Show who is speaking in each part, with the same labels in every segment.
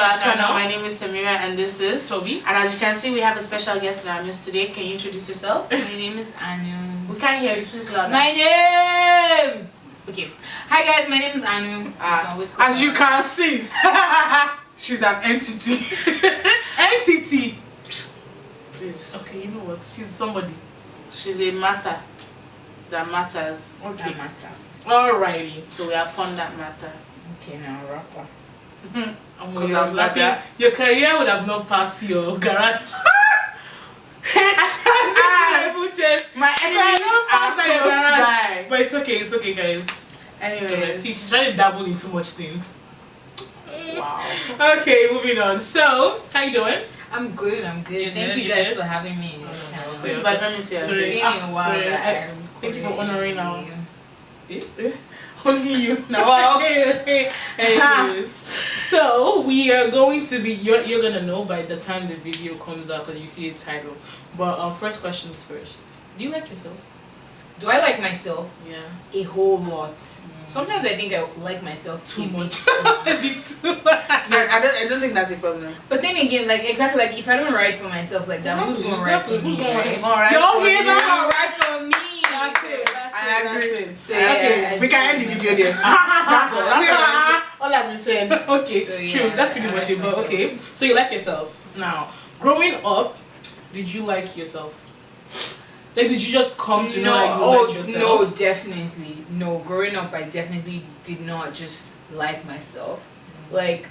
Speaker 1: to our channel. My name is Samira and this is
Speaker 2: Toby.
Speaker 1: And as you can see, we have a special guest in our midst today. Can you introduce yourself?
Speaker 3: My name is Anu.
Speaker 1: We can't hear you. Speak louder.
Speaker 3: My name. Okay. Hi guys, my name is Anu.
Speaker 1: As you can see, she's an entity. Entity. Please.
Speaker 2: Okay, you know what? She's somebody.
Speaker 1: She's a matter that matters.
Speaker 2: Okay.
Speaker 3: That matters.
Speaker 2: Alrighty.
Speaker 1: So we are upon that matter.
Speaker 3: Okay, now rapper.
Speaker 1: Because I'm
Speaker 2: happy.
Speaker 1: happy.
Speaker 2: Your career would have not passed your garage.
Speaker 1: My enemies are close by.
Speaker 2: But it's okay, guys.
Speaker 1: Anyways.
Speaker 2: So let's see, she's trying to dabble in too much things.
Speaker 1: Wow.
Speaker 2: Okay, moving on. So, how you doing?
Speaker 3: I'm good. Thank you guys for having me in your channel.
Speaker 1: So it's like, let me see.
Speaker 2: Sorry.
Speaker 3: It's been a while
Speaker 2: Sorry.
Speaker 3: that
Speaker 2: Thank you for honoring our.
Speaker 1: Only you.
Speaker 2: No. Anyways, so we are going to be. You're gonna know by the time the video comes out because you see the title. But first questions first. Do you like yourself?
Speaker 3: Do I like myself?
Speaker 2: Yeah.
Speaker 3: A whole lot. Sometimes I think I like myself
Speaker 2: Too
Speaker 3: a bit.
Speaker 2: much. It's too much.
Speaker 1: I don't think that's a problem.
Speaker 3: But then again, like exactly like if I don't write for myself like that, who's gonna write for me? Right?
Speaker 1: Alright.
Speaker 2: Y'all hear
Speaker 3: Who's
Speaker 2: that?
Speaker 3: gonna write for me?
Speaker 2: That's it.
Speaker 1: I agree.
Speaker 3: So,
Speaker 1: Okay,
Speaker 3: yeah,
Speaker 1: we can end the video there. That's all. That's all has been said.
Speaker 2: Okay,
Speaker 3: So, yeah,
Speaker 2: true. That's pretty much it. But okay, so you like yourself now. Growing up, did you like yourself? Like, did you just come to know that you like yourself?
Speaker 3: No, definitely. No, growing up, I definitely did not just like myself. Like,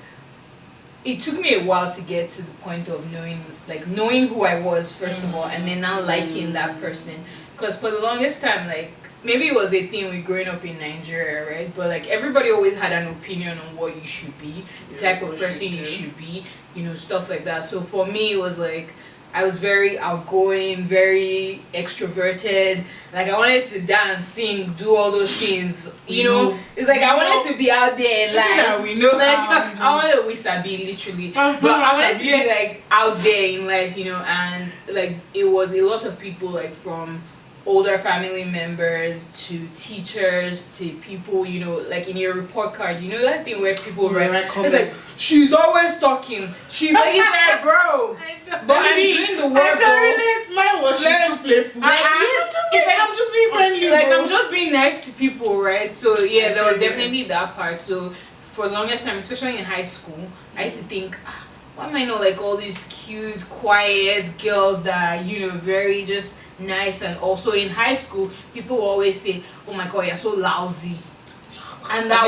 Speaker 3: it took me a while to get to the point of knowing who I was, first of all, and then now liking that person. Because for the longest time, like, maybe it was a thing with growing up in Nigeria, right? But, like, everybody always had an opinion on what you should be, the type of person you should be, you know, stuff like that. So for me, it was like, I was very outgoing, very extroverted. Like I wanted to dance, sing, do all those things. You know, it's like I wanted to be out there and like
Speaker 1: we know.
Speaker 3: Like I wanted to Wesabi literally, but I wanted to be like out there in life, you know. And like it was a lot of people like from older family members to teachers to people, you know, like in your report card, you know that thing where people write it's like she's always talking. She's like it's like bro. But I'm doing the work though.
Speaker 1: Mine was she's too playful.
Speaker 2: I'm just being friendly.
Speaker 3: Like
Speaker 2: bro.
Speaker 3: I'm just being nice to people, right? So yeah, there was definitely that part. So for the longest time, especially in high school, I used to think, why am I not like all these cute, quiet girls that are, you know, very just nice. And also in high school, people will always say, oh my god, you're so lousy. And that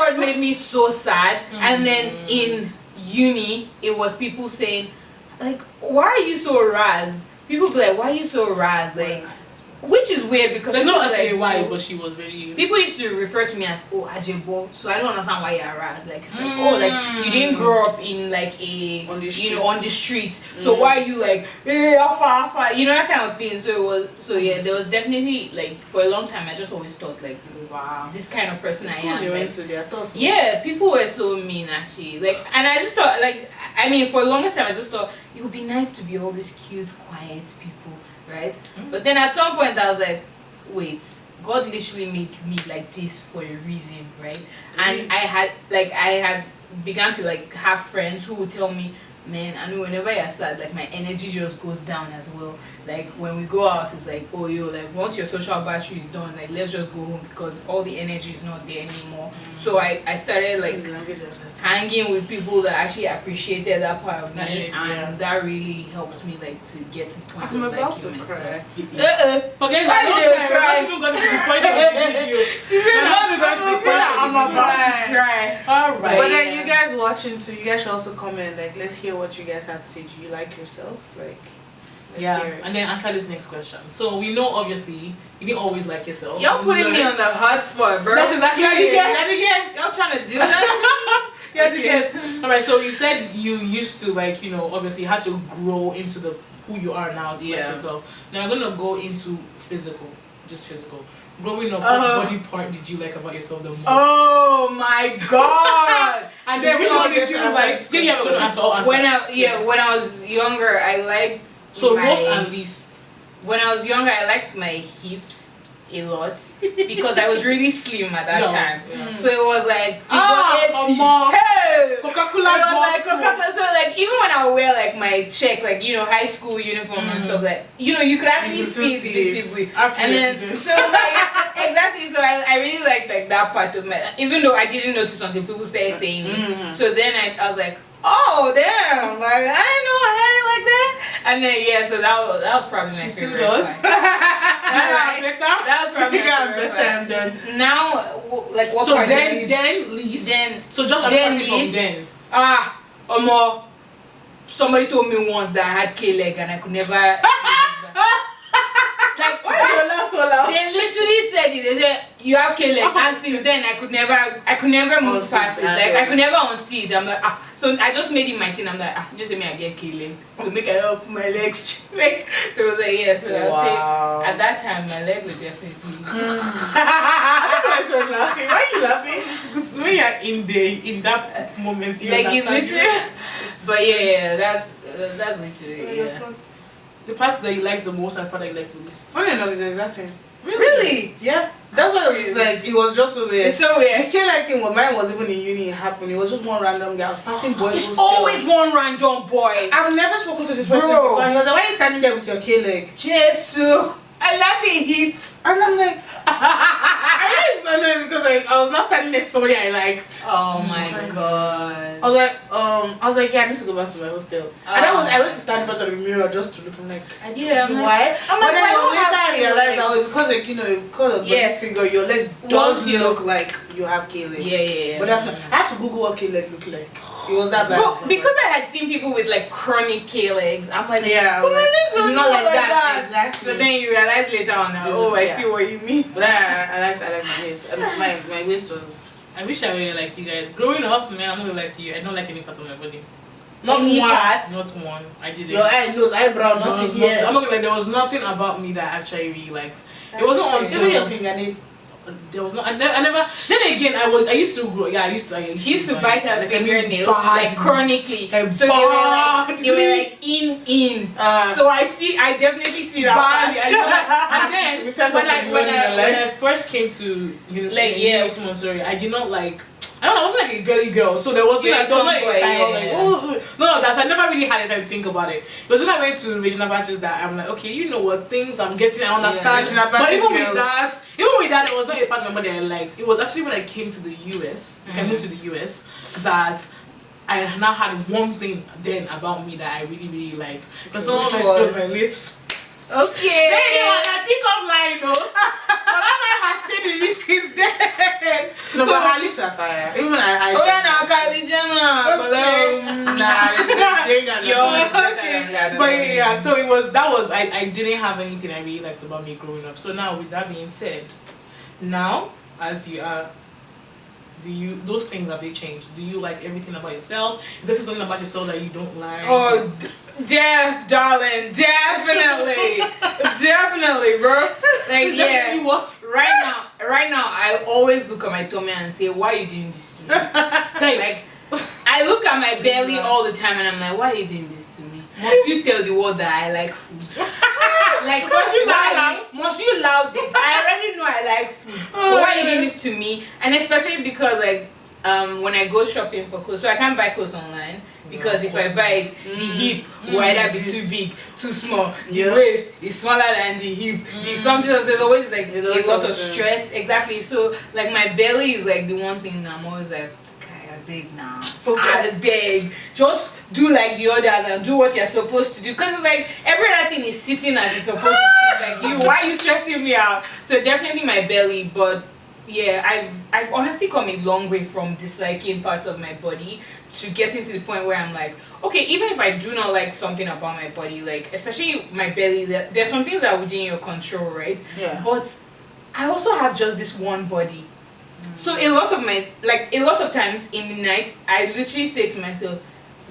Speaker 3: word made me so sad. And then in uni, it was people saying, like, why are you so raz? People be like, why are you so raz? Like, which is weird because
Speaker 2: they're not
Speaker 3: like,
Speaker 2: asking why, but she was very.
Speaker 3: People used to refer to me as Ajebo, so I don't understand why you're raz. Like it's like like you didn't grow up in like a on the street, so why are you like alpha, you know, that kind of thing. So yeah, there was definitely like for a long time I just always thought like wow, this kind of person I am. Like, yeah, people were so mean actually. Like, and I just thought like I mean for the longest time I just thought it would be nice to be all these cute, quiet people. Right? But then at some point I was like, wait, God literally made me like this for a reason, right? And I had begun to like have friends who would tell me, man, I know whenever you're sad, like my energy just goes down as well. Like when we go out, it's like, oh yo, like once your social battery is done, like let's just go home because all the energy is not there anymore. So I started like hanging with people that actually appreciated that part of me, and that really helped me like to get to the point of liking myself.
Speaker 2: Forget that. I'm not even going to the point of the video. I'm not about to cry. Alright.
Speaker 1: But then you guys watching too, you guys should also comment like let's hear what you guys have to say. Do you like yourself? Like
Speaker 2: yeah, and then answer this next question. So we know obviously you didn't always like yourself.
Speaker 3: Y'all putting me on the hot spot, bro.
Speaker 2: That's exactly
Speaker 1: what it is.
Speaker 3: Y'all trying to do that?
Speaker 2: Yeah, okay. Alright, so you said you used to like, you know, obviously had to grow into the who you are now to like yourself. Now I'm gonna go into physical. Growing up, what body part did you like about yourself the most?
Speaker 3: Oh my god!
Speaker 2: And then which one did you like?
Speaker 3: When I was younger, I liked
Speaker 2: most and least.
Speaker 3: When I was younger, I liked my hips. a lot because I was really slim at that time.
Speaker 2: Yeah.
Speaker 3: So it was like
Speaker 2: Hey! Coca-Cola
Speaker 3: it was like
Speaker 2: bottle.
Speaker 3: Coca-Cola. So like even when I would wear like my check, like high school uniform and stuff, like you could actually see it visibly. And then so it was like exactly. So I really liked like that part of my. Even though I didn't notice until people started saying it. So then I was like, oh damn! Like I didn't know I had it like that. And then so that was probably my favorite.
Speaker 2: Still does.
Speaker 3: That was probably my favorite part. Now, like what?
Speaker 2: So
Speaker 3: part
Speaker 2: then
Speaker 3: least.
Speaker 2: So just another thing from then.
Speaker 3: Somebody told me once that I had K-leg and I could never. Like they literally said it. They said you have K-leg, and since then I could never move past it. Like I could never unsee it. I'm like so I just made it my thing. I'm like just let me I get K-leg, so make I help my legs. Like so it was like So I would say at that time my leg was definitely.
Speaker 2: I was laughing. Why are you laughing? Because when you're in that moment, you
Speaker 3: like
Speaker 2: understand.
Speaker 3: But that's literally
Speaker 2: The parts that you like the most and the part that you like the least.
Speaker 1: Funny enough, it's the exact same.
Speaker 3: Really?
Speaker 1: Yeah. That's what I was just like. It was just so weird.
Speaker 3: It's so weird.
Speaker 1: The K-like thing, when mine was even in uni, it happened. It was just one random guy. I was passing boys.
Speaker 3: It's always one random boy.
Speaker 1: I've never spoken to this person
Speaker 3: Bro.
Speaker 1: before. And he was like, "Why are you standing there with your K-leg?"
Speaker 3: Jesus. I love the heat.
Speaker 1: And I'm like, I really so annoying because like I was not standing next to somebody I liked.
Speaker 3: Oh
Speaker 1: Just
Speaker 3: my
Speaker 1: like-
Speaker 3: god.
Speaker 1: I was like, yeah, I need to go back to my hostel. And I went to stand in front of the mirror just to look. I'm like, I don't know why.
Speaker 3: I'm
Speaker 1: But
Speaker 3: like,
Speaker 1: then
Speaker 3: why
Speaker 1: it was
Speaker 3: don't
Speaker 1: later I
Speaker 3: have
Speaker 1: realized
Speaker 3: K-leg?
Speaker 1: that was because like because of body figure, your legs does
Speaker 3: you-
Speaker 1: look like you have K-leg.
Speaker 3: Yeah.
Speaker 1: But that's not. I had to Google what K-leg looked like. It was that bad.
Speaker 3: Bro, because I had seen people with like chronic K-legs, I'm like,
Speaker 1: Yeah,
Speaker 3: oh, my legs don't
Speaker 1: not
Speaker 3: look
Speaker 1: like that, exactly.
Speaker 3: But then you realize later on, I see what you mean.
Speaker 1: But I like my hips. And my waist was
Speaker 2: I wish I were like you guys. Growing up, man, I'm not gonna lie to you. I don't like any part of my body.
Speaker 1: not
Speaker 3: Any
Speaker 1: one.
Speaker 3: part?
Speaker 2: Not one. I didn't.
Speaker 1: Your eye, nose, eyebrow,
Speaker 2: There
Speaker 1: nothing
Speaker 2: was
Speaker 1: here.
Speaker 2: I'm not gonna lie. There was nothing about me that I actually really liked. It wasn't until
Speaker 1: Even your fingernail.
Speaker 2: there was no. I never. Then again, I used to grow. Yeah, I used to.
Speaker 3: She used to bite her
Speaker 2: like,
Speaker 3: fingernails
Speaker 2: bad.
Speaker 3: like chronically.
Speaker 2: Like,
Speaker 3: So they were like in. So I definitely see that.
Speaker 2: Bad. And then
Speaker 1: We turned
Speaker 2: when
Speaker 1: off the phone in your life.
Speaker 2: I first came to
Speaker 3: Like,
Speaker 2: Montessori, I did not like. I don't know. I wasn't like a girly girl, so there wasn't
Speaker 3: You're
Speaker 2: like, there was not
Speaker 3: a tomboy,
Speaker 2: a time
Speaker 3: yeah.
Speaker 2: no, that's I never really had a time to think about it. It was when I went to regional batches that I'm like, okay, you know what things I'm getting, I understand.
Speaker 1: regional
Speaker 2: But
Speaker 1: batches
Speaker 2: even
Speaker 1: girls.
Speaker 2: with that, it was not a part of my body I liked. It was actually when I came to the US, I moved to the US, that I now had one thing then about me that I really, really liked. Because someone
Speaker 3: Which
Speaker 2: was
Speaker 3: was?
Speaker 2: my lips.
Speaker 3: Okay.
Speaker 2: Then it was a pick-up line, though. But that line has stayed with me since then.
Speaker 1: No, but her lips are fire. Even I
Speaker 3: Oh yeah, now Kylie Jenner.
Speaker 2: But yeah, so I didn't have anything I really liked about me growing up. So now with that being said, now as you are, those things, have they changed? Do you like everything about yourself? Is there something about yourself that you don't like?
Speaker 3: Oh, darling, definitely, bro. Like
Speaker 2: Definitely what?
Speaker 3: Right now, I always look at my tummy and say, why are you doing this to me? Like, I look at my belly all the time and I'm like, why are you doing this to me? Must you tell the world that I like food? Like, must you loud it? I already know I like food. But why are you doing this to me? And especially because like when I go shopping for clothes, so I can't buy clothes online because if I buy it, the hip will either be too big, too small. The waist is smaller than the hip. There's something else. There's always like a lot of stress. Exactly. So like my belly is like the one thing that I'm always like, okay, I beg now. I beg. Just do like the others and do what you're supposed to do. Because it's like every other thing is sitting as it's supposed to sit. Like you, why are you stressing me out? So definitely my belly, but yeah, I've honestly come a long way from disliking parts of my body to getting to the point where I'm like, okay, even if I do not like something about my body, like especially my belly, there's some things that are within your control, right?
Speaker 1: Yeah.
Speaker 3: But I also have just this one body. So a lot of times in the night, I literally say to myself,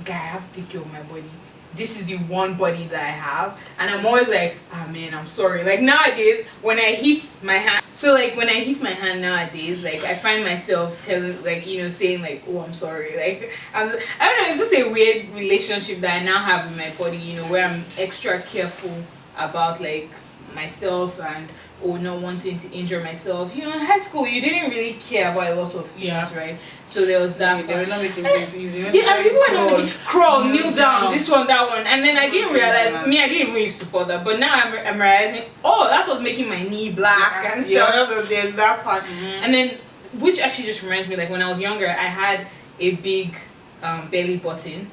Speaker 3: guy, I have to take care of my body. This is the one body that I have, and I'm always like, ah man, I'm sorry. Like nowadays, when I hit my hand, nowadays, like I find myself telling, like saying like, oh, I'm sorry. Like I don't know, it's just a weird relationship that I now have with my body. Where I'm extra careful about like myself and or not wanting to injure myself. You know, in high school you didn't really care about a lot of things, right? So there was that.
Speaker 1: They were not making things easy.
Speaker 3: And people were not making crawl, kneel down, this one, that one, and then I didn't realize. I didn't even used to support that, but now I'm realizing, that's what's making my knee black and stuff. So there's that part, and then which actually just reminds me, like when I was younger, I had a big belly button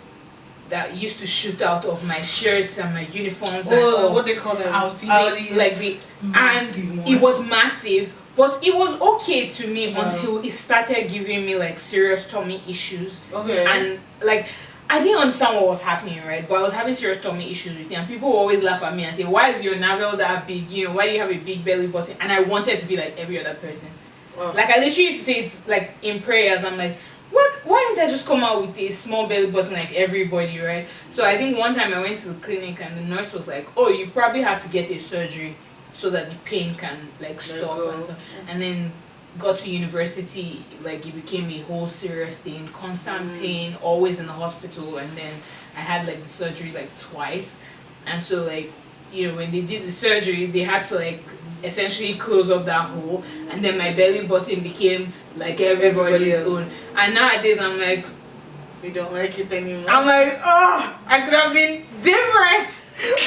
Speaker 3: that used to shoot out of my shirts and my uniforms.
Speaker 1: What they call them?
Speaker 3: Outies. Like and it was massive, but it was okay to me until it started giving me like serious tummy issues.
Speaker 1: Okay.
Speaker 3: And like I didn't understand what was happening, right? But I was having serious tummy issues with it, and people would always laugh at me and say, "Why is your navel that big? You know, why do you have a big belly button?" And I wanted to be like every other person. Like I literally used to say it like in prayers. I'm like, why didn't I just come out with a small belly button like everybody, right? So I think one time I went to the clinic and the nurse was like, "Oh, you probably have to get a surgery so that the pain can like stop." And then got to university, like it became a whole serious thing, constant pain, always in the hospital. And then I had like the surgery like twice, and so like, you know, when they did the surgery, they had to like essentially close up that hole, and then my belly button became like everybody's own. And nowadays I'm like,
Speaker 1: we don't like it anymore.
Speaker 3: I'm like, oh, I could have been different.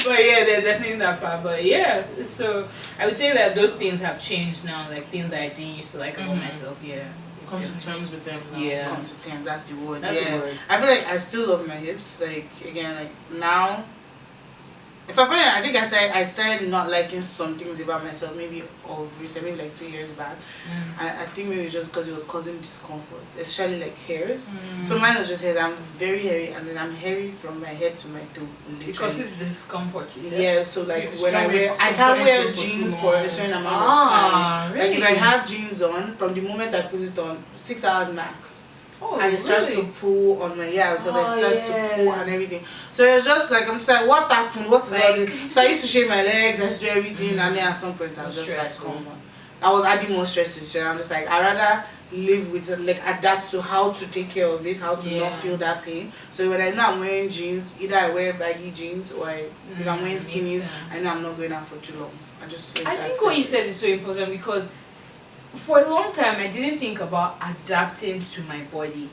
Speaker 3: But yeah, there's definitely that part. But yeah, so I would say that those things have changed now, like things that I didn't used to like about myself. Yeah,
Speaker 2: come to terms with them now.
Speaker 3: Yeah,
Speaker 1: come to terms, that's the word.
Speaker 3: That's the word.
Speaker 1: I feel like I still love my hips. Like again, like now, if I find it, I think I started not liking some things about myself maybe of recently, like 2 years back. I think maybe just because it was causing discomfort, especially like hairs. So mine was just hairs. I'm very hairy, and then I'm hairy from my head to my toe. Literally.
Speaker 3: Because it's discomfort, you said?
Speaker 1: Yeah, so like when I can't wear jeans for a certain amount of time.
Speaker 3: Really?
Speaker 1: Like if I have jeans on, from the moment I put it on, 6 hours max.
Speaker 3: Oh,
Speaker 1: and it starts to pull on my because it starts to pull and everything. So it's just like, I'm just like, what happened? What is all this? So I used to shave my legs, I used to do everything, and then at some point I was just like, come on. I was adding more stress to the shit. I'm just like, I'd rather live with it, like adapt to how to take care of it, how to not feel that pain. So when I know I'm wearing jeans, either I wear baggy jeans or if I'm wearing skinnies, I know I'm not going out for too long. I
Speaker 3: think what you said is so important, because for a long time I didn't think about adapting to my body.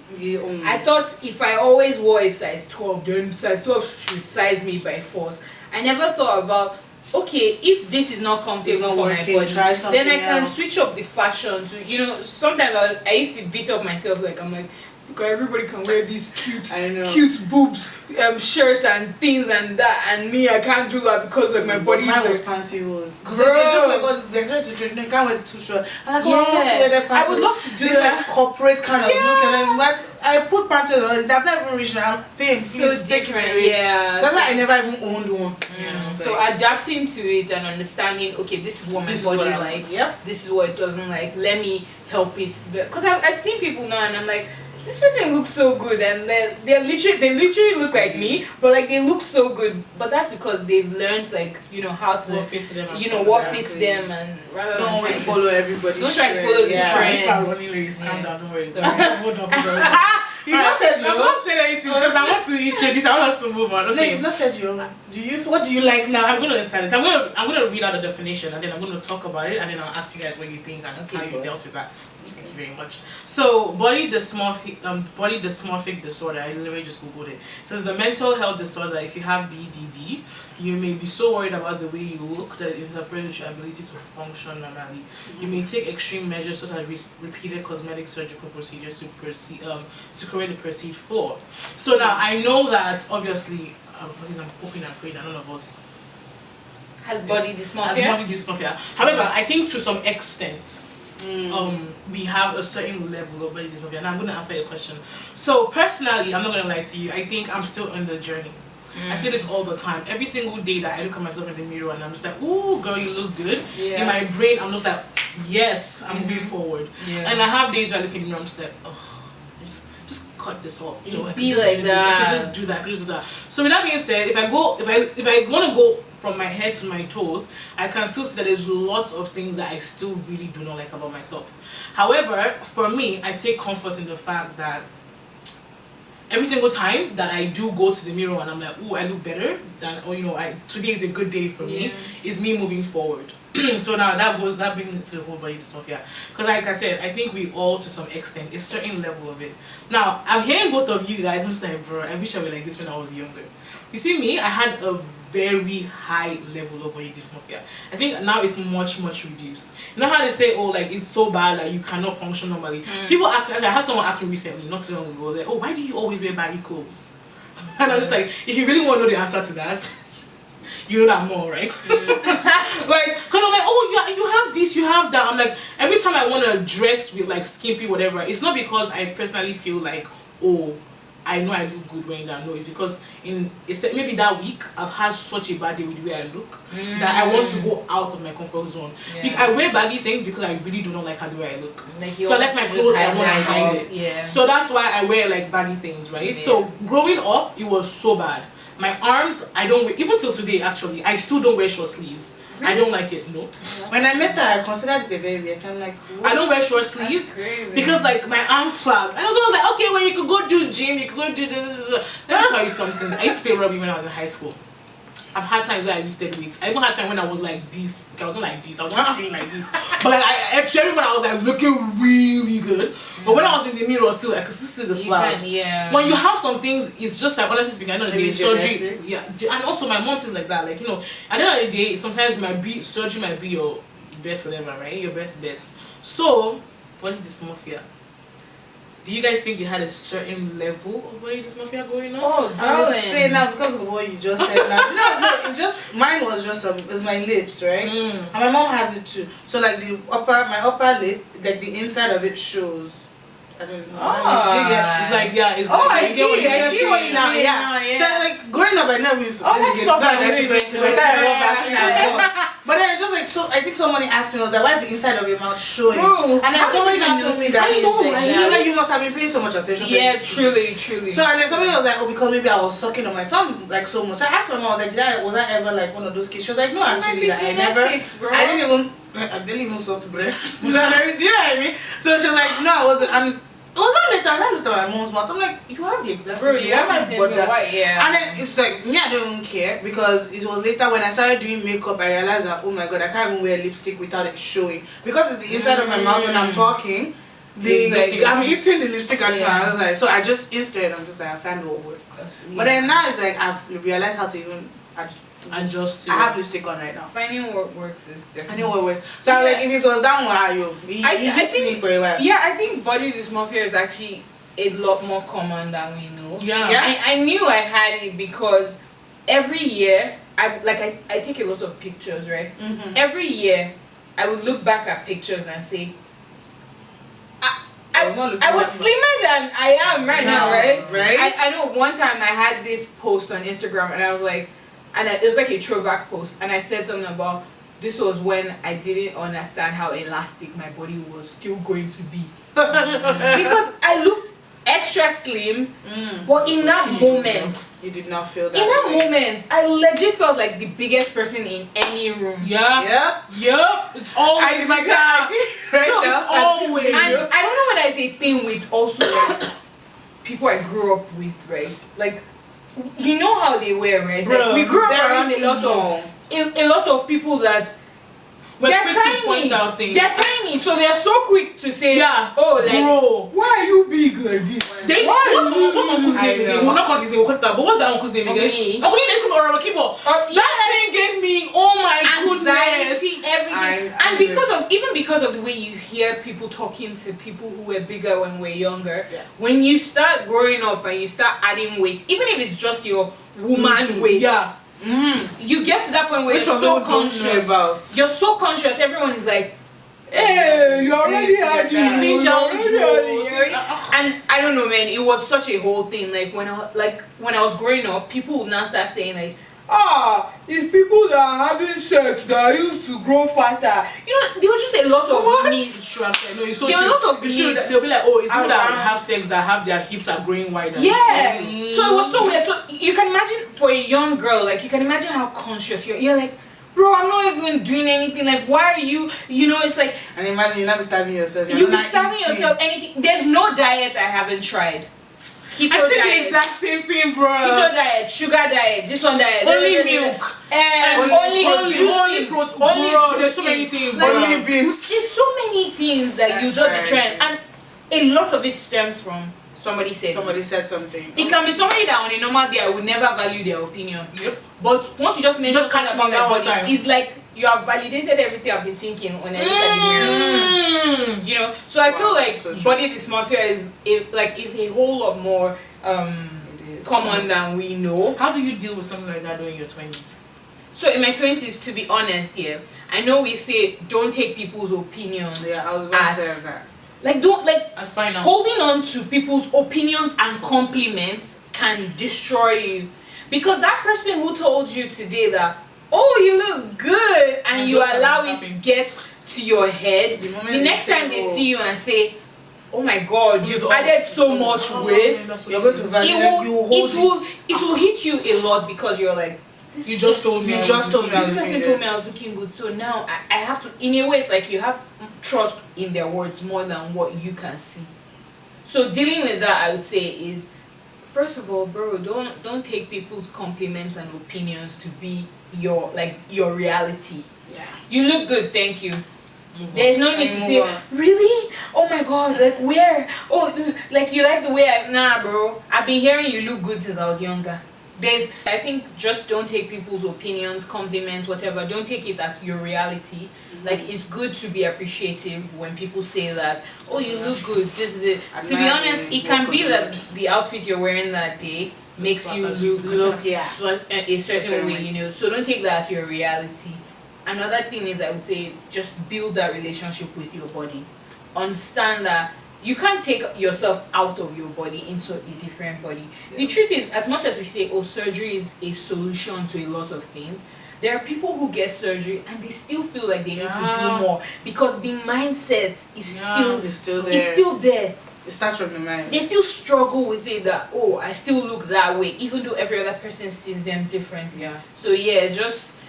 Speaker 3: I thought if I always wore a size 12, then size 12 should size me by force. I never thought about, okay, if this is not comfortable for my body, then I can switch up the fashion to, you know, sometimes I used to beat up myself, like I'm like, because everybody can wear these cute boobs, shirt and things and that, and me, I can't do that because like my body.
Speaker 1: Mine was pantyhose. Because they just like they're trying to train, they can't wear too short. And I go, I want to wear that pantyhose.
Speaker 3: I would love to do
Speaker 1: this like corporate kind of look, and then but I put pantyhose on. They've not even reached now. Pain,
Speaker 3: so different.
Speaker 1: Yeah. So that's why I never even owned one.
Speaker 3: So adapting to it and understanding, okay, this is what my body likes. This is what it doesn't like. Let me help it. Because I've seen people now, and I'm like, this person looks so good, and they literally look like me, but like they look so good. But that's because they've learned, like, you know, how to
Speaker 2: what fits them,
Speaker 3: you know, what fits them, and rather
Speaker 1: don't always follow everybody.
Speaker 3: Don't try to follow the trend.
Speaker 2: If I'm running race, calm down, don't worry. Hold up, bro.
Speaker 1: You've not said
Speaker 2: I'm not saying anything because I want to introduce. I want us to move on. Okay.
Speaker 1: No, you've not said what do you like now?
Speaker 2: I'm gonna decide it. I'm gonna read out the definition, and then I'm gonna talk about it, and then I'll ask you guys what you think and how you dealt with that. Thank you very much. So, body dysmorphic disorder. I literally just googled it. So it's a mental health disorder. If you have BDD, you may be so worried about the way you look that it interferes with your ability to function normally. You may take extreme measures such as repeated cosmetic surgical procedures to correct the perceived flaw. So now I know that obviously, I'm hoping and praying that none of us
Speaker 3: has body dysmorphia.
Speaker 2: However, I think to some extent, we have a certain level of body dysmorphia, and I'm going to answer your question. So personally, I'm not going to lie to you, I think I'm still on the journey. I say this all the time. Every single day that I look at myself in the mirror and I'm just like, ooh, girl, you look good. In my brain, I'm just like, yes, I'm moving forward. And I have days where I look in the mirror, I'm just like, oh, just cut this off. You know, I could just do that. So with that being said, if I want to go from my head to my toes, I can still see that there's lots of things that I still really do not like about myself. However, for me, I take comfort in the fact that every single time that I do go to the mirror and I'm like, oh, I look better than, or you know, today is a good day for me, is me moving forward. So now that brings it to the whole body dysmorphia. Because like I said, I think we all to some extent a certain level of it. Now I'm hearing both of you guys. I'm just like, bro, I wish I were like this when I was younger. You see me, I had a very high level of body dysmorphia. I think now it's much reduced. You know how they say, oh, like it's so bad that you cannot function normally. People ask me, I had someone ask me recently, not too long ago, that, oh, why do you always wear baggy clothes? And I'm just like, if you really want to know the answer to that, you know that more, right? Like, because I'm like, oh, you have this, you have that. I'm like, every time I want to dress with like skimpy whatever, it's not because I personally feel like, oh, I know I look good wearing that. No, it's because maybe that week I've had such a bad day with the way I look that I want to go out of my comfort zone. I wear baggy things because I really do not like how the way I look. So I like my clothes, I want to hide it. Yeah. So that's why I wear like baggy things, right? Yeah. So growing up, it was so bad. My arms, I don't wear, even till today actually, I still don't wear short sleeves. Really? I don't like it, no.
Speaker 1: When I met her, I considered it a very weird. I'm like,
Speaker 2: I don't wear short sleeves because like my arm flaps. And also I was like, okay, well you could go do gym, you could go do this. Let me tell you something. I used to play rugby when I was in high school. I've had times where I lifted weights. I even had time when I was like this. I was not like this. I was just sitting like this. But like everyone, I was like looking really good. But when I was in the mirror, still I could still see the flaps. When you have some things, it's just like honestly speaking, I know the surgery. Yeah, and also my mom is like that. Like, you know, at the end of the day, sometimes surgery might be your best whatever, right? Your best bet. So, body dysmorphia. Do you guys think you had a certain level of body dysmorphia going on?
Speaker 1: Oh, I would say now because of what you just said. Now, you know, no, it's just mine was just it's my lips, right? And my mom has it too. So like my upper lip, like the inside of it shows. I don't know.
Speaker 2: It's like it's.
Speaker 3: Oh,
Speaker 2: like,
Speaker 3: I see what you mean now. Yeah.
Speaker 1: So like growing up, I never used to But then it's just like so. I think somebody asked me, was like, why is the inside of your mouth showing?
Speaker 3: Bro,
Speaker 1: and then somebody now told me that.
Speaker 2: I know, right?
Speaker 1: You know, like you must have been paying so much attention.
Speaker 3: Yes, truly.
Speaker 1: So and then somebody was like, oh, because maybe I was sucking on my thumb like so much. I asked my mom, like, was I ever like one of those kids? She was like, no, actually, like, I never. I didn't even suck breast. Do you know what I mean? So she was like, no, I wasn't. And it was not later. I looked at my mom's mouth. I'm like, you have the exact
Speaker 3: same. Bro, you have the same white, yeah.
Speaker 1: And then it's like, me, I don't even care because it was later when I started doing makeup, I realized that, oh my god, I can't even wear lipstick without it showing. Because it's the inside of my mouth when I'm talking. I'm eating the lipstick and I was like, so I just instead I'm just like, I find what works. But then now it's like, I've realized how to even
Speaker 2: adjust.
Speaker 1: I have lipstick on right now.
Speaker 3: Finding what works is different.
Speaker 1: I know what works. So I was like, if it was that one, it hit me for a while.
Speaker 3: Yeah, I think body dysmorphia is actually a lot more common than we know.
Speaker 2: Yeah.
Speaker 3: I knew I had it because every year I take a lot of pictures, right? Every year I would look back at pictures and say, I was slimmer than I am right now, right?
Speaker 1: Right.
Speaker 3: I know one time I had this post on Instagram and I was like, it was like a throwback post, and I said something about this was when I didn't understand how elastic my body was still going to be. Because I looked extra slim, but in that moment,
Speaker 1: you did not feel that.
Speaker 3: In that moment, I legit felt like the biggest person in any room.
Speaker 2: Yeah. Yep. It's always like that.
Speaker 3: It's always. And I don't know whether it's a thing with also like people I grew up with, right? Like, you know how they were, right?
Speaker 2: Bro,
Speaker 3: like, we grew up around a lot of people that they're tiny. They're tiny, so they're so quick to say, oh, like,
Speaker 2: bro,
Speaker 3: why are you big like this?
Speaker 2: What's uncle's name again? We'll not call his name, but what's that uncle's name again? Uncle that thing gave me, oh my
Speaker 3: anxiety,
Speaker 2: goodness,
Speaker 3: everything. And because of the way you hear people talking to people who were bigger when we were younger, when you start growing up and you start adding weight, even if it's just your woman weight, you get to that point where you're so conscious. You're so conscious. Everyone is like, hey, you already had it. And I don't know, man. It was such a whole thing. Like when I was growing up, people would now start saying like, it's people that are having sex that used to grow fatter. You know, there was just a lot of myths.
Speaker 2: No, it's so there were a lot of myths. They'll be like, oh, it's people that have sex that have their hips are growing wider.
Speaker 3: Yeah. So it was so weird. So you can imagine for a young girl, like you can imagine how conscious you're like, bro, I'm not even doing anything. Like, why are you? You know, it's like.
Speaker 1: And imagine you're not starving yourself.
Speaker 3: You'll be starving yourself. Anything. There's no diet I haven't tried.
Speaker 2: Keto I said diet. The exact same thing, bro.
Speaker 3: Keto diet, sugar diet, this one diet.
Speaker 2: Only milk. only protein. Bro, there's so many things.
Speaker 1: Only beans.
Speaker 3: There's so many things that you just be trying, and a lot of it stems from somebody said
Speaker 1: something.
Speaker 3: It can be somebody that on a normal day I would never value their opinion.
Speaker 2: Yep.
Speaker 3: But once you just mention
Speaker 2: Just catch
Speaker 3: about
Speaker 2: me
Speaker 3: my
Speaker 2: that one
Speaker 3: body,
Speaker 2: time.
Speaker 3: it's like you have validated everything I've been thinking when I look at the mirror. You know, so I feel like
Speaker 1: so true.
Speaker 3: body dysmorphia is a whole lot more common than we know.
Speaker 2: How do you deal with something like that during your 20s?
Speaker 3: So in my 20s, to be honest, I know we say don't take people's opinions.
Speaker 1: Yeah, I was about to say that.
Speaker 2: That's fine now.
Speaker 3: Holding on to people's opinions and compliments can destroy you, because that person who told you today that, oh, you look good, and you allow it to get to your head, the next time they see you and say, oh my god, you've added so much weight,
Speaker 1: you're going to value
Speaker 3: it will hit you a lot, because you're like,
Speaker 2: you just told me
Speaker 3: this person told me I was looking good, so now I have to, in a way it's like you have trust in their words more than what you can see. So dealing with that, I would say, is first of all, bro, don't take people's compliments and opinions to be your reality.
Speaker 1: Yeah.
Speaker 3: You look good, thank you. There's no need to say, really? Oh my god, like where? Oh, like you like the way nah, bro. I've been hearing you look good since I was younger. I think just don't take people's opinions, compliments, whatever. Don't take it as your reality. Like, it's good to be appreciative when people say that, oh, you look good. This is it. To be honest, it can be that the outfit you're wearing that day makes you look a certain way, you know. So don't take that as your reality. Another thing is, I would say, just build that relationship with your body. Understand that you can't take yourself out of your body into a different body. Yeah. The truth is, as much as we say, oh, surgery is a solution to a lot of things, there are people who get surgery and they still feel like they need to do more, because the mindset is still there.
Speaker 1: It starts from the mind.
Speaker 3: They still struggle with it that, oh, I still look that way, even though every other person sees them differently.
Speaker 2: Yeah.
Speaker 3: So yeah, just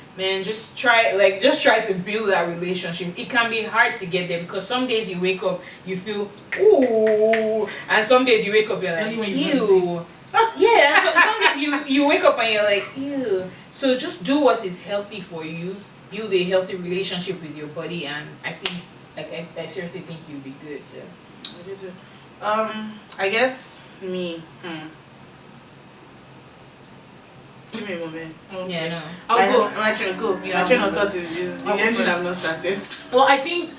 Speaker 3: try to build that relationship. It can be hard to get there, because some days you wake up, you feel ooh, and some days you wake up, you're like, ew. Yeah, so some days you wake up and you're like, ew. So just do what is healthy for you. Build a healthy relationship with your body, and I think, I seriously think you'll be good. So,
Speaker 1: I guess me. Give me a moment.
Speaker 3: Okay. Yeah, no.
Speaker 1: I'll go. I'm actually go. Yeah, my train of thought is the engine I've not started.
Speaker 2: Well, I think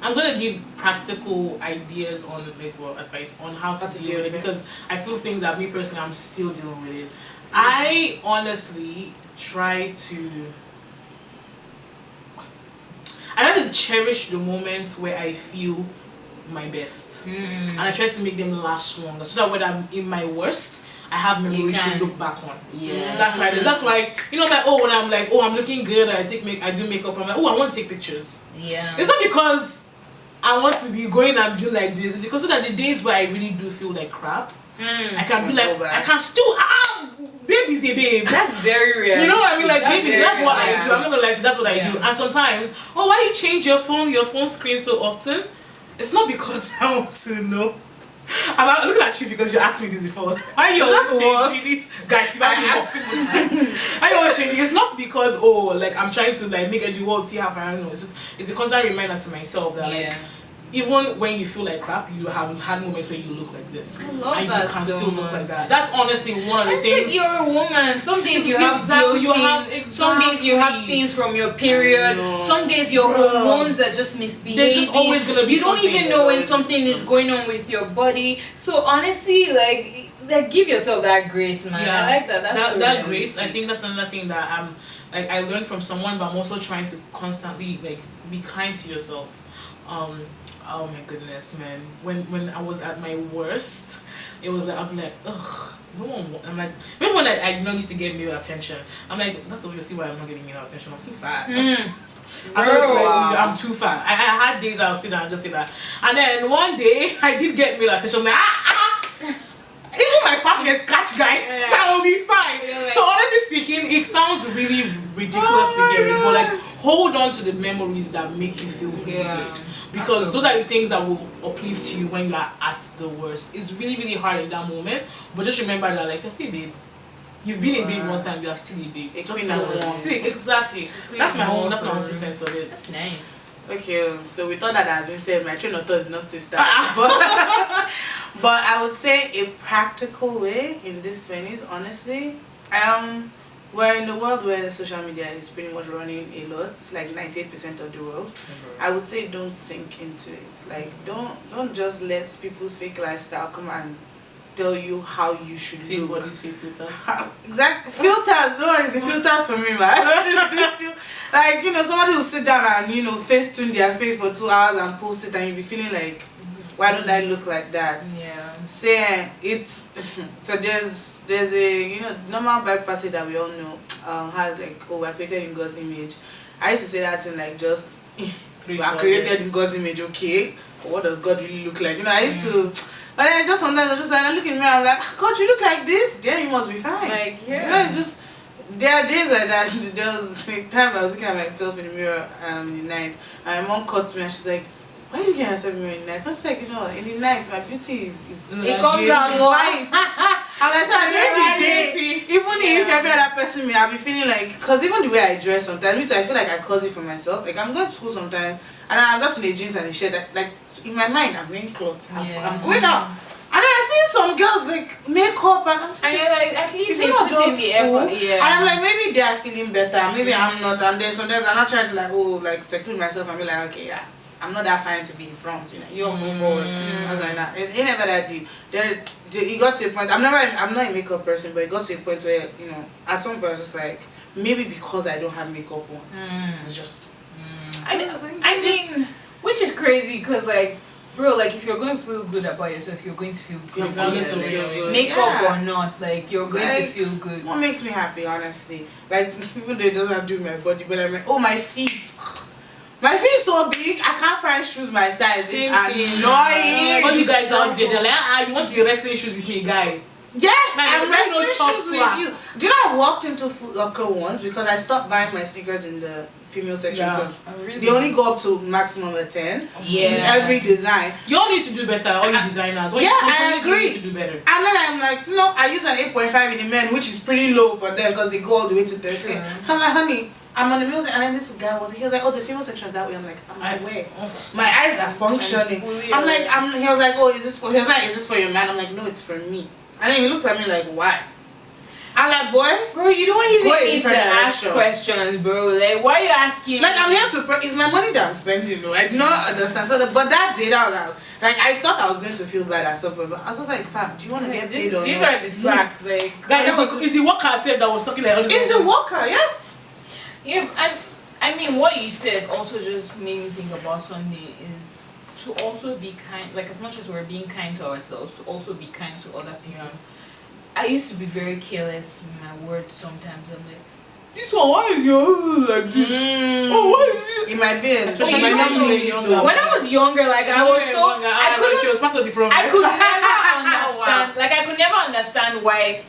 Speaker 2: I'm gonna give practical ideas on advice on how to deal with it, because I think that me personally, I'm still dealing with it. I honestly try to cherish the moments where I feel my best, and I try to make them last longer, so that when I'm in my worst, I have memories to look back on.
Speaker 3: Yeah,
Speaker 2: that's why. That's why, you know, like, when I'm like, I'm looking good, I do makeup. I'm like, I want to take pictures.
Speaker 3: Yeah,
Speaker 2: it's not because I want to be going and doing like this. It's because so that the days where I really do feel like crap, I can be like, I can still baby's a babe.
Speaker 3: That's very real.
Speaker 2: You know what I mean? Like, babies, that's what I do. I'm not gonna lie to you, that's what I do. And sometimes, why you change your phone screen so often? It's not because I want to know. I'm looking at you because you asked me this before. Why you always changing this guy? I always changing. It's not because I'm trying to make the world see how far I know. It's a constant reminder to myself that even when you feel like crap, you have had moments where you look like this.
Speaker 3: I love and that you can
Speaker 2: so
Speaker 3: still
Speaker 2: look like that. That's honestly one of the things.
Speaker 3: Like you're a woman. Some days you have bloating. Some days you have things from your period. Some days your hormones are just misbehaving.
Speaker 2: There's just always gonna be
Speaker 3: you don't even know when something is going on with your body. So honestly, like give yourself that grace, man.
Speaker 2: Yeah.
Speaker 3: I like that. That's
Speaker 2: that grace. I think that's another thing that I learned from someone, but I'm also trying to constantly be kind to yourself. Oh my goodness, man. When I was at my worst, it was like, I'm like, ugh, no one. I'm like, remember when I used to get male attention? I'm like, that's obviously why I'm not getting male attention. I'm too fat. I'm too fat. I had days I'll sit down and just say that. And then one day I did get male attention. I'm like, even my family catch guy, so I will be fine. So honestly speaking, it sounds really ridiculous to hear it, but hold on to the memories that make you feel really good. Because those are the things that will uplift you when you are at the worst. It's really, really hard in that moment, but just remember that, I say, babe, You've been a babe one time, you are still a babe.
Speaker 1: Just
Speaker 2: exactly. That's my own 2 cents of it.
Speaker 3: That's nice.
Speaker 1: Okay, so we thought that has been said. My train of thought is not still start. But I would say a practical way in this 20s, honestly, we're in a world where social media is pretty much running a lot, like 98% of the world. I would say don't sink into it. Like don't just let people's fake lifestyle come and tell you how you should
Speaker 2: fake
Speaker 1: look.
Speaker 2: bodies, fake filters.
Speaker 1: Exactly. Filters. No, it's the filters for me, man. Like, somebody will sit down and, face tune their face for 2 hours and post it and you'll be feeling like, why don't I look like that?
Speaker 3: Yeah.
Speaker 1: Say it's so there's a normal Bible passage that we all know has like, oh, we're created in God's image. I used to say that in like just we are created in God's image, okay? But what does God really look like? I used to, but then just sometimes I just like I look in the mirror, I'm like, God, you look like this, then you must be fine.
Speaker 3: Like, yeah.
Speaker 1: It's just there are days like that. There was a time I was looking at myself in the mirror in the night, and my mom caught me and she's like, why are you looking at yourself in the mirror in the night? I was like, in the night my beauty is
Speaker 3: it comes out
Speaker 1: white. And I said during the day, even if every other person may, I'll be feeling like, because even the way I dress sometimes, I feel like I cause it for myself. Like I'm going to school sometimes and I'm just in a jeans and a shirt. Like in my mind I'm wearing clothes. I'm going out. And then I see some girls like makeup and
Speaker 3: you're like, at least
Speaker 1: it's not just
Speaker 3: the effort. Yeah.
Speaker 1: And I'm like, maybe they are feeling better, maybe I'm not. And then sometimes I'm not trying to seclude myself and be like, okay, yeah, I'm not that fine to be in front, you all move forward. I was like, nah, it never that deep. Then it got to a point, I'm not a makeup person, but it got to a point where, at some point I was just like, maybe because I don't have makeup on, it's just
Speaker 3: I mean, which is crazy because like, bro, like if you're going to feel good about yourself, you're going to feel good. Makeup or not, like you're going to feel good.
Speaker 1: What makes me happy, honestly, like even though it doesn't do my body, but I'm like, oh, my feet. My feet is so big, I can't find shoes my size. It's annoying.
Speaker 2: All you guys out there, they're like, you want to be wrestling shoes with me, guy?
Speaker 1: Yeah,
Speaker 2: Man,
Speaker 1: I'm wrestling shoes with
Speaker 2: swap.
Speaker 1: you. Do you know I walked into Foot Locker once because I stopped buying my sneakers in the female section because they only go up to maximum of 10 in every design.
Speaker 2: You all need to do better, all you designers.
Speaker 1: I agree.
Speaker 2: You need to do better.
Speaker 1: And then I'm like, no, I use an 8.5 in the men, which is pretty low for them because they go all the way to 13. I'm like, honey, I'm on the music, and then this guy he was like, oh, the female section is that way. I'm like, I'm aware. My eyes are functioning. I'm like, he was like, oh, is this for your man? I'm like, no, it's for me. And then he looks at me like, why? I'm like, boy,
Speaker 3: bro, you don't even need to ask questions, bro. Like, why are you asking?
Speaker 1: Like, I'm here to. It's my money that I'm spending, though. I do not understand. So, but that day, like, I thought I was going to feel bad at some point, but I was just like, fam, do you want to get paid or not?
Speaker 3: These are the facts, like.
Speaker 2: Guys, it's the worker said that was talking like.
Speaker 1: It's the worker, yeah.
Speaker 3: Yeah, and I mean, what you said also just made me think about Sunday is to also be kind. Like, as much as we're being kind to ourselves, to also be kind to other people. I used to be very careless with my words sometimes. I'm like, this one, why is your like this? Oh, why is it?
Speaker 1: It might be,
Speaker 2: especially
Speaker 3: when I was younger, like I was so
Speaker 2: she was part of the problem.
Speaker 3: I could never understand. Like I could never understand why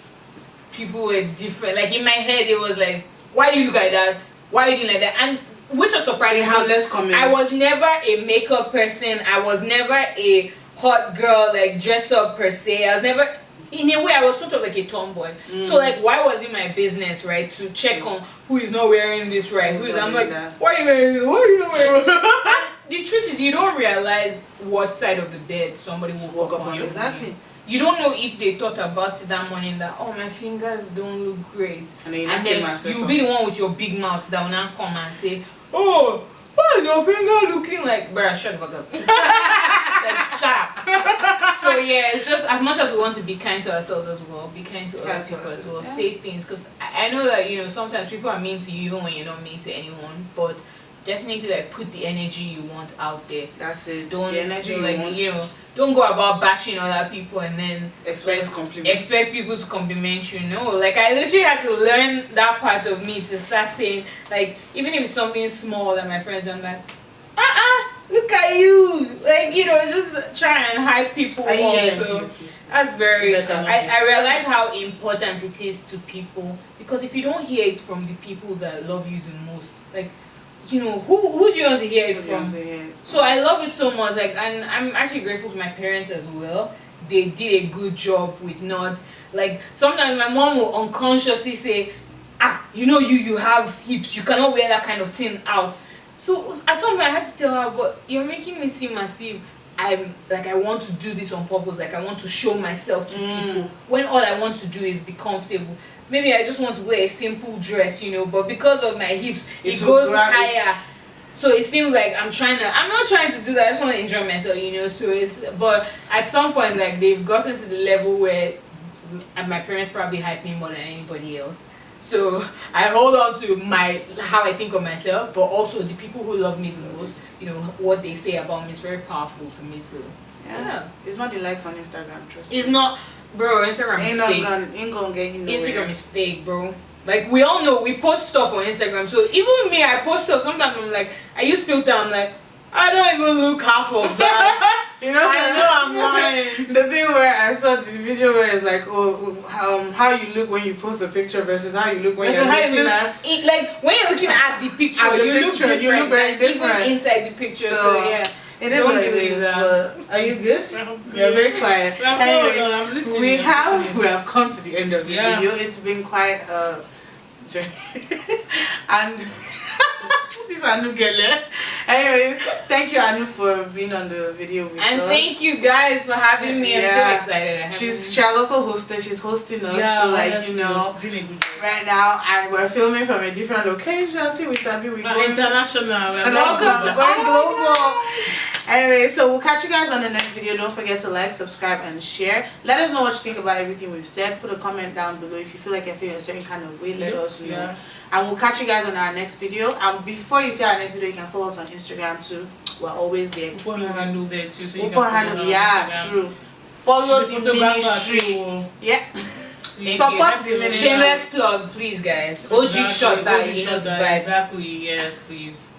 Speaker 3: people were different. Like in my head, it was like, why do you look like that? Why are you doing like that? And which was surprising. I was never a makeup person. I was never a hot girl, like dress up per se. I was never. In a way, I was sort of like a tomboy. So, like, why was it my business, right, to check on who is not wearing this right? I'm like, why are you wearing this? Why are you not wearing this? And the truth is, you don't realize what side of the bed somebody will walk up on.
Speaker 1: Exactly.
Speaker 3: You don't know if they thought about it that morning that, oh, my fingers don't look great. And then you'll be the one with your big mouth that will now come and say, oh, why is your finger looking like... Bruh, shut the fuck up. Like, shut up. So yeah, it's just as much as we want to be kind to ourselves as well, be kind to other people as well. Say things, because I know that sometimes people are mean to you even when you're not mean to anyone, but definitely like put the energy you want out there.
Speaker 1: That's it.
Speaker 3: Don't
Speaker 1: the energy
Speaker 3: you want. Don't go about bashing other people and then expect people to compliment you. No, like I literally had to learn that part of me to start saying, like, even if it's something small that my friends, I'm like, look at you, like, just try and hype people up. So that's very I realize how important it is to people, because if you don't hear it from the people that love you the most, like, who do you want to hear it from? So I love it so much, like, and I'm actually grateful to my parents as well. They did a good job with not Like sometimes my mom will unconsciously say, you have hips, you cannot wear that kind of thing out. So at some point I had to tell her, but you're making me seem as if I want to do this on purpose, like I want to show myself to people, when all I want to do is be comfortable. Maybe I just want to wear a simple dress, but because of my hips, it goes higher. So it seems like I'm not trying to do that, I just want to enjoy myself, but at some point, like, they've gotten to the level where my parents probably hype me more than anybody else. So I hold on to how I think of myself, but also the people who love me the most, what they say about me is very powerful to me. So yeah.
Speaker 1: It's not the likes on Instagram, trust me.
Speaker 3: It's not, bro. Instagram is fake.
Speaker 1: Ain't gonna get you nowhere.
Speaker 3: Instagram is fake, bro. Like, we all know, we post stuff on Instagram. So even me, I post stuff. Sometimes I'm like, I use filter. I'm like, I don't even look half of that. I know I'm lying.
Speaker 1: The thing where I saw the video where it's like, how you look when you post a picture versus how you look when you're looking at.
Speaker 3: Like, when you're looking at the picture, you look very different. Even inside the picture, so yeah.
Speaker 1: It is what it is, but are you good? You're very quiet. Anyway, we have come to the end of the video. It's been quite a journey. And this Anu Gele. Anyways, thank you Anu for being on the video with us.
Speaker 3: And thank you guys for having me. I'm so excited.
Speaker 1: She has also hosted. She's hosting us. So like right now we're filming from a different location. See, Wesabi, we're going
Speaker 2: international.
Speaker 1: We're going global. Anyway, so we'll catch you guys on the next video. Don't forget to like, subscribe, and share. Let us know what you think about everything we've said. Put a comment down below if you feel like you're feeling a certain kind of way. Let us know. And we'll catch you guys on our next video. And before you see our next video, you can follow us on Instagram too. We're always there.
Speaker 2: Open handle there too. So you
Speaker 1: can true. Follow the ministry. Yeah.
Speaker 3: Support the ministry. Shameless plug, please, guys. OG shot that.
Speaker 2: Exactly. Yes, please.